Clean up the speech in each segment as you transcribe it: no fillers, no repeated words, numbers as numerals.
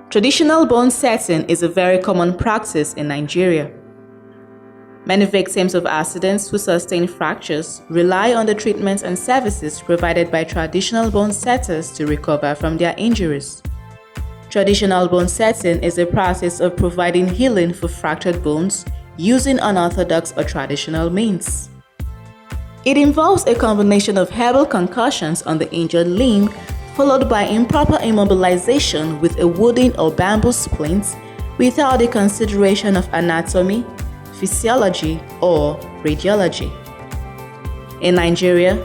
Traditional bone setting is a very common practice in Nigeria. Many victims of accidents who sustain fractures rely on the treatments and services provided by traditional bone setters to recover from their injuries. Traditional bone setting is a process of providing healing for fractured bones using unorthodox or traditional means. It involves a combination of herbal concussions on the injured limb, followed by improper immobilization with a wooden or bamboo splint without the consideration of anatomy, physiology, or radiology. In Nigeria,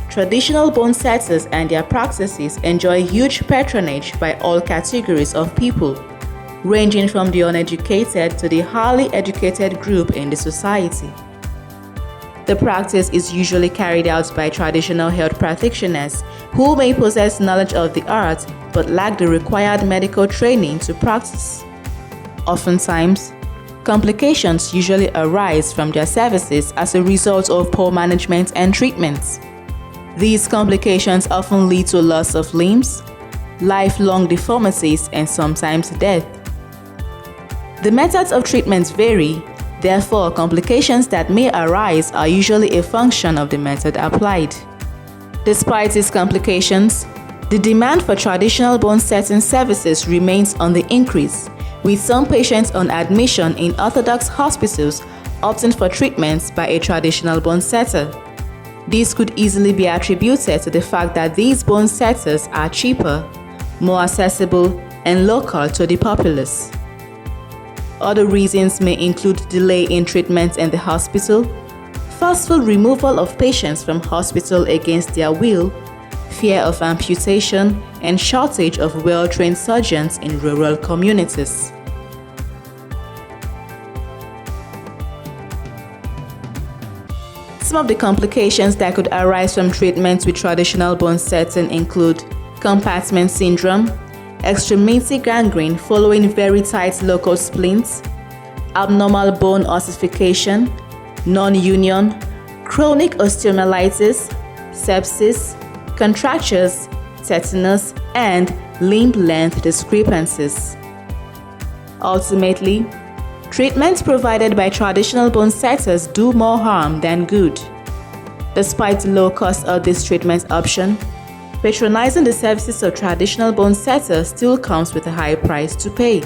traditional bone setters and their practices enjoy huge patronage by all categories of people, ranging from the uneducated to the highly educated group in the society. The practice is usually carried out by traditional health practitioners who may possess knowledge of the art but lack the required medical training to practice. Oftentimes, complications usually arise from their services as a result of poor management and treatment. These complications often lead to loss of limbs, lifelong deformities, and sometimes death. The methods of treatment vary. Therefore, complications that may arise are usually a function of the method applied. Despite these complications, the demand for traditional bone setting services remains on the increase, with some patients on admission in orthodox hospitals opting for treatments by a traditional bone setter. This could easily be attributed to the fact that these bone setters are cheaper, more accessible, and local to the populace. Other reasons may include delay in treatment in the hospital, forceful removal of patients from hospital against their will, fear of amputation, and shortage of well-trained surgeons in rural communities. Some of the complications that could arise from treatment with traditional bone setting include compartment syndrome, extremity gangrene following very tight local splints, abnormal bone ossification, non-union, chronic osteomyelitis, sepsis, contractures, tetanus, and limb length discrepancies. Ultimately, treatments provided by traditional bone setters do more harm than good. Despite the low cost of this treatment option, patronizing the services of traditional bone setters still comes with a high price to pay.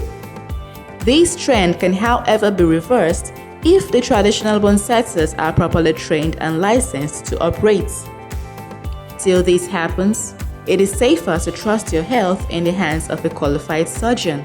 This trend can, however, be reversed if the traditional bone setters are properly trained and licensed to operate. Till this happens, it is safer to trust your health in the hands of a qualified surgeon.